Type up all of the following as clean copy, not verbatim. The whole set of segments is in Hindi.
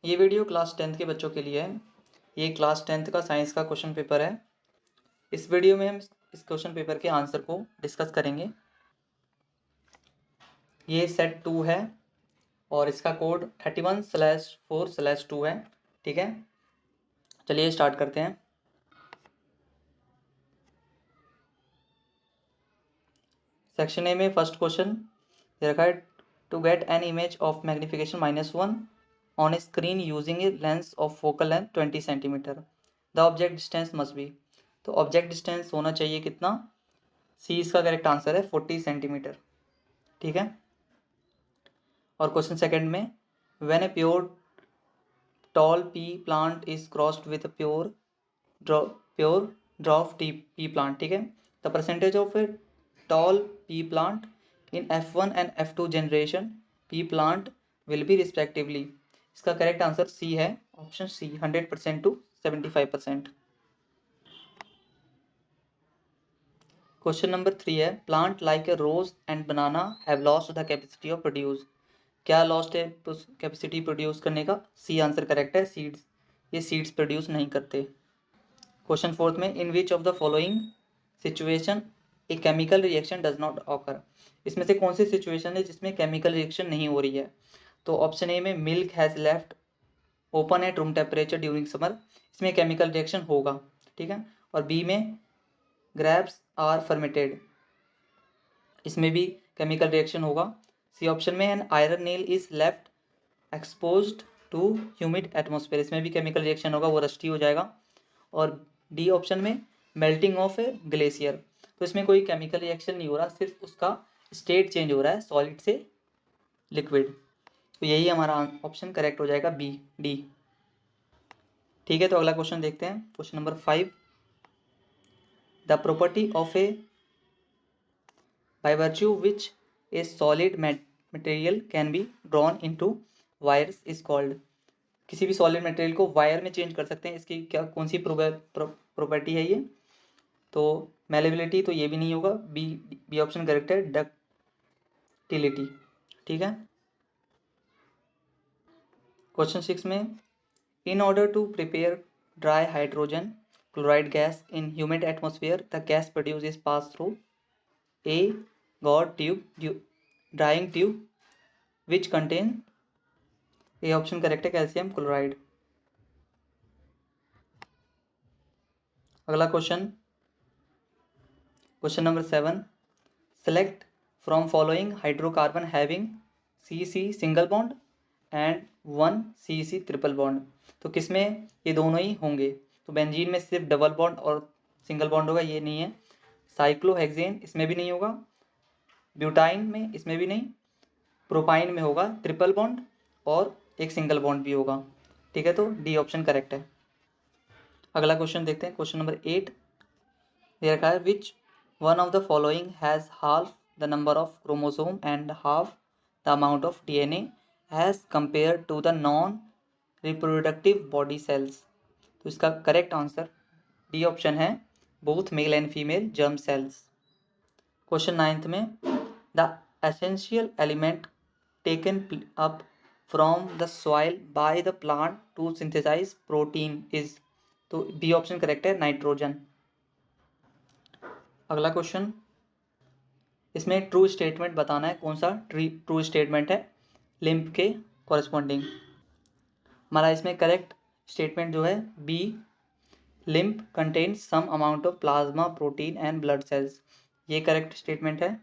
ये वीडियो क्लास 10th के बच्चों के लिए है। ये क्लास 10th का साइंस का क्वेश्चन पेपर है। इस वीडियो में हम इस क्वेश्चन पेपर के आंसर को डिस्कस करेंगे। ये सेट 2 है और इसका कोड 31/4/2 है। ठीक है, चलिए स्टार्ट करते हैं। सेक्शन ए में फर्स्ट क्वेश्चन रखा है, to get an image of magnification -1 on a screen using a lens of focal length 20 centimetre, the object distance must be. तो ऑब्जेक्ट डिस्टेंस होना चाहिए कितना? सी इसका करेक्ट आंसर है 40 सेंटीमीटर। ठीक है, और क्वेश्चन सेकंड में, when a pure tall pea plant is crossed with pure dwarf pea plant. ठीक है, the percentage of a tall pea plant in F1 and F2 generation pea plant will be respectively. इसका करेक्ट आंसर सी है, option C, 100% to 75%। Question number 3 है, plant like a rose and banana have lost the capacity of produce. क्या लॉस्ट है कैपेसिटी प्रोड्यूस करने का? सी आंसर करेक्ट है, सीड्स। ये सीड्स प्रोड्यूस नहीं करते। क्वेश्चन फोर्थ में, in which of the following situation a chemical reaction does not occur. इसमें से कौन सी सिचुएशन है जिसमें केमिकल रिएक्शन नहीं हो रही है? तो ऑप्शन ए में, milk has left open at room temperature during summer, इसमें केमिकल रिएक्शन होगा। ठीक है, और बी में, ग्रेप्स आर फर्मेटेड, इसमें भी केमिकल रिएक्शन होगा। सी ऑप्शन में, an iron nail is left exposed to humid atmosphere, इसमें भी केमिकल रिएक्शन होगा, वो रस्टी हो जाएगा। और डी ऑप्शन में, मेल्टिंग ऑफ ए ग्लेशियर, तो इसमें कोई केमिकल रिएक्शन नहीं हो रहा, सिर्फ उसका स्टेट चेंज हो रहा है सॉलिड से लिक्विड। तो यही हमारा ऑप्शन करेक्ट हो जाएगा, बी, डी। ठीक है, तो अगला क्वेश्चन देखते हैं। Question number 5, the property of A by virtue which a solid material can be drawn into wires is called। किसी भी सॉलिड मटेरियल को वायर में चेंज कर सकते हैं, इसकी क्या कौन सी प्रॉपर्टी है ये? तो मेलेबिलिटी, तो ये भी नहीं होगा, बी, बी ऑप्शन करेक्ट है, डक्टिलिटी। ठीक है, क्वेश्चन 6 में, in order to prepare dry hydrogen chloride gas in humid atmosphere the gas produce is pass through a guard tube, drying tube, which contain, ये ऑप्शन करेक्ट है, कैल्शियम क्लोराइड। अगला question, question number 7, select from following hydrocarbon having CC single bond and 1 CC triple bond. तो किसमें ये दोनों ही होंगे? तो बेंजीन में सिर्फ डबल बॉन्ड और सिंगल बॉन्ड होगा, ये नहीं है। साइक्लोहेक्सेन, इसमें भी नहीं होगा। ब्यूटाइन में, इसमें भी नहीं। प्रोपाइन में होगा ट्रिपल बॉन्ड और एक सिंगल बॉन्ड भी होगा। ठीक है, तो डी ऑप्शन करेक्ट है। अगला क्वेश्चन देखते हैं, क्वेश्चन नंबर 8, दे रखा है, which one of the following has half the number of chromosome and half the amount of DNA as compare to the non reproductive body cells. तो इसका करेक्ट आंसर डी ऑप्शन है, both male and female germ cells. Question 9 में, the essential element taken up from the soil by the plant to synthesize protein is. तो बी ऑप्शन करेक्ट है, नाइट्रोजन। अगला क्वेश्चन, इसमें ट्रू स्टेटमेंट बताना है, कौन सा ट्रू स्टेटमेंट है लिम्फ के कॉरेस्पॉन्डिंग। हमारा इसमें करेक्ट स्टेटमेंट जो है B, lymph contains some amount of plasma protein and blood cells, ये करेक्ट स्टेटमेंट है।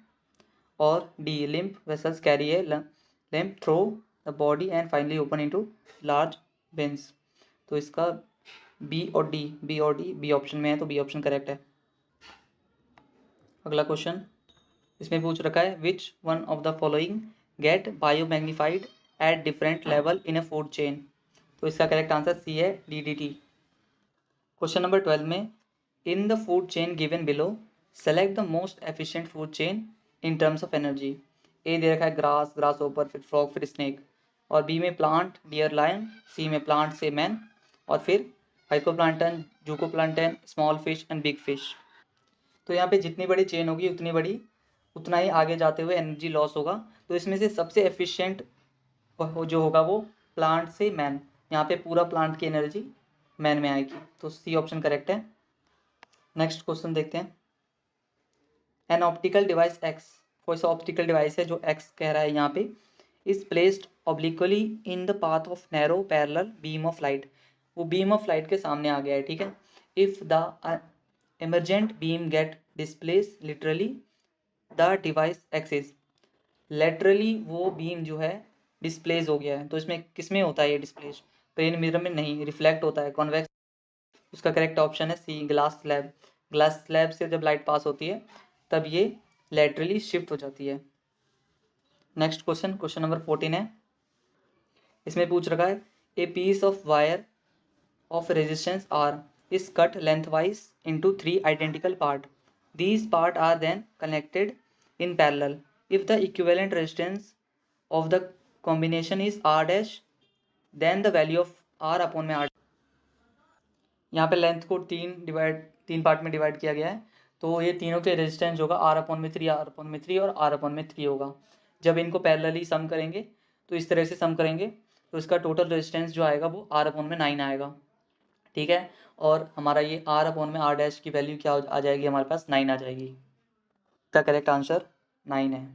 और D, lymph vessels carry a lymph through the body and finally open into large veins. तो इसका बी और डी, बी ऑप्शन में है, तो बी ऑप्शन करेक्ट है। अगला क्वेश्चन, इसमें पूछ रखा है, which one of the following get biomagnified at different level in a food chain. तो इसका करेक्ट आंसर सी है, DDT। क्वेश्चन नंबर 12 में, in the food chain given below select the most efficient food chain in terms of energy. A दे रखा है ग्रास ओपर, फिर फ्रॉग, फिर स्नेक। और बी में प्लांट, डियर, लायन। सी में प्लांट से मैन। और फिर phytoplankton, zooplankton, small fish and big fish. तो यहाँ पे जितनी बड़ी चेन होगी उतना ही आगे जाते हुए एनर्जी लॉस होगा। तो इसमें से सबसे एफिशिएंट जो होगा वो प्लांट से मैन, यहाँ पे पूरा प्लांट की एनर्जी मैन में आएगी, तो सी ऑप्शन करेक्ट है। नेक्स्ट क्वेश्चन देखते हैं। एन ऑप्टिकल डिवाइस एक्स, कोई सा ऑप्टिकल डिवाइस है जो एक्स कह रहा है यहाँ पे, is placed obliquely in the path of narrow parallel beam of light, वो बीम ऑफ लाइट के सामने आ गया है, ठीक है। If the emergent beam get displaced laterally the device axis, laterally वो बीम जो है डिस्प्लेस हो गया है, तो इसमें किसमें होता है ये डिस्प्लेस, प्लेन मिरर में नहीं, रिफ्लेक्ट होता है, कॉन्वेक्स। उसका करेक्ट ऑप्शन है सी, ग्लास स्लैब। ग्लास स्लैब से जब लाइट पास होती है तब ये लेटरली शिफ्ट हो जाती है। नेक्स्ट क्वेश्चन, क्वेश्चन नंबर 14 है। इसमें पूछ रखा है a piece of wire of resistance R is cut lengthwise into 3 identical parts. These parts are then connected in parallel. If the equivalent resistance of the combination is R dash, then the value of R upon में R। यहाँ पे लेंथ को तीन पार्ट में डिवाइड किया गया है, तो ये तीनों के रेजिस्टेंस होगा R अपॉन में 3, R अपॉन में 3 और R अपॉन में 3 होगा। जब इनको पैरेलली सम करेंगे तो इस तरह से सम करेंगे तो इसका टोटल रेजिस्टेंस जो आएगा वो R अपॉन में 9 आएगा, ठीक है। और हमारा ये R अपॉन में R डैश की वैल्यू क्या आ जाएगी, हमारे पास 9 आ जाएगी। इसका करेक्ट आंसर 9 है।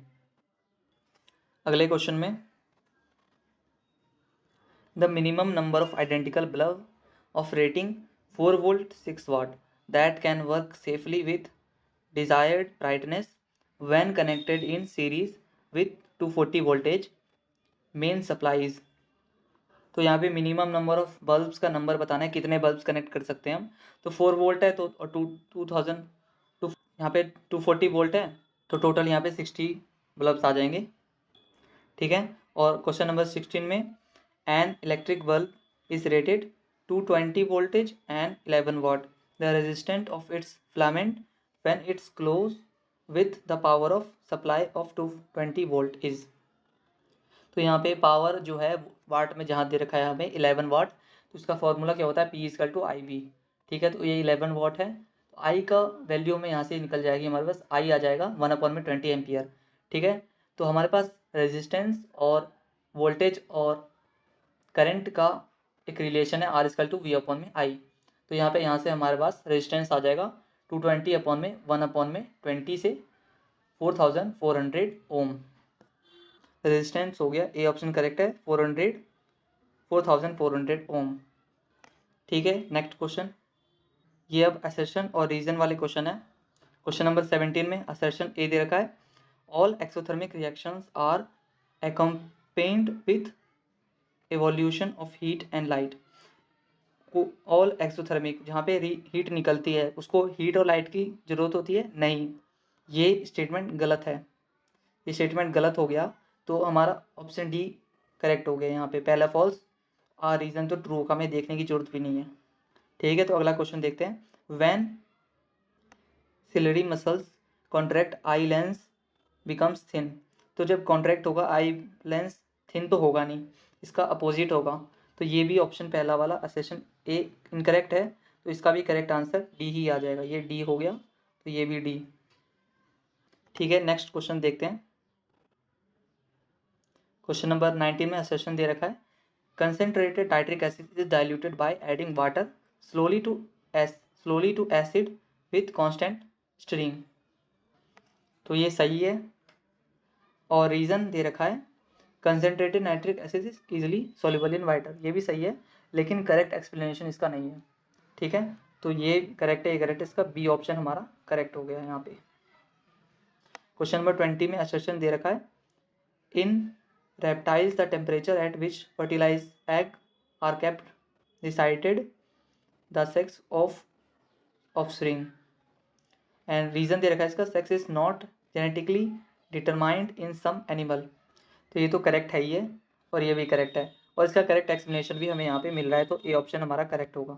अगले क्वेश्चन में, the minimum number of identical bulb of rating 4 volt 6 watt that can work safely with desired brightness when connected in series with 240 voltage main supplies. तो यहाँ पे मिनिमम नंबर ऑफ बल्ब्स का नंबर बताना है, कितने बल्ब्स कनेक्ट कर सकते हैं हम। तो 4 वोल्ट है तो 2000, यहाँ पे 240 वोल्ट है तो टोटल यहाँ पे 60 बल्ब्स आ जाएंगे, ठीक है। और क्वेश्चन नंबर 16 में, an electric bulb is rated 220 voltage and 11 watt, the resistant of its filament when its close with the power of supply of 220 volt is. तो यहाँ पे पावर जो है वाट में जहाँ दे रखा है हमें 11 वाट, तो इसका फॉर्मूला क्या होता है, P equal to I B, ठीक है। तो ये 11 वाट है, तो आई का वैल्यू में यहाँ से निकल जाएगी, हमारे पास आई आ जाएगा 1/20 एम्पियर, ठीक है। तो हमारे पास रेजिस्टेंस और वोल्टेज और करंट का एक रिलेशन है R equal to V upon में आई। तो यहाँ से हमारे पास रेजिस्टेंस आ जाएगा 220 अपॉन में 1/20 से 4400 ओम। रेजिस्टेंस हो गया, ए ऑप्शन करेक्ट है, 4400 ओम, ठीक है। नेक्स्ट क्वेश्चन, ये अब असर्शन और रीजन वाले क्वेश्चन है। क्वेश्चन नंबर 17 में असर्शन ए दे रखा है, all exothermic reactions are accompanied with evolution of heat and light। All exothermic, जहाँ पे हीट निकलती है उसको हीट और लाइट की जरूरत होती है, नहीं, ये स्टेटमेंट गलत है, ये स्टेटमेंट गलत हो गया, तो हमारा ऑप्शन डी करेक्ट हो गया। यहाँ पे पहला फॉल्स, रीजन तो ट्रू का, हमें देखने की जरूरत भी नहीं है, ठीक है। तो अगला क्वेश्चन देखते हैं, when ciliary muscles contract eye lens becomes thin. तो जब कॉन्ट्रैक्ट होगा आई लेंस थिन तो होगा नहीं, इसका अपोजिट होगा, तो ये भी ऑप्शन पहला वाला असर्शन ए इनकरेक्ट है, तो इसका भी करेक्ट आंसर डी ही आ जाएगा, ये डी हो गया, तो ये भी डी, ठीक है। नेक्स्ट क्वेश्चन देखते हैं। क्वेश्चन नंबर 19 में असर्शन दे रखा है, concentrated nitric acid is diluted by adding water slowly to acid with constant stream. तो ये सही है, और रीज़न दे रखा है concentrated nitric acid is easily soluble in water, ये भी सही है, लेकिन करेक्ट एक्सप्लेनेशन इसका नहीं है, ठीक है। तो ये करेक्ट है, ये करेक्ट है, इसका बी ऑप्शन हमारा करेक्ट हो गया है यहाँ पे। क्वेश्चन नंबर 20 में असर्शन दे रखा है, इन reptiles the temperature at which fertilized egg are kept decided the sex of offspring, and reason दे रखा है इसका, sex is not genetically determined in some animal। तो ये तो करेक्ट है ही है, और ये भी करेक्ट है, और इसका करेक्ट एक्सप्लेनेशन भी हमें यहाँ पे मिल रहा है, तो ए ऑप्शन हमारा करेक्ट होगा।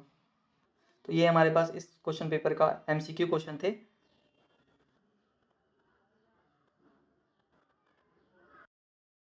तो ये हमारे पास इस क्वेश्चन पेपर का MCQ क्वेश्चन थे।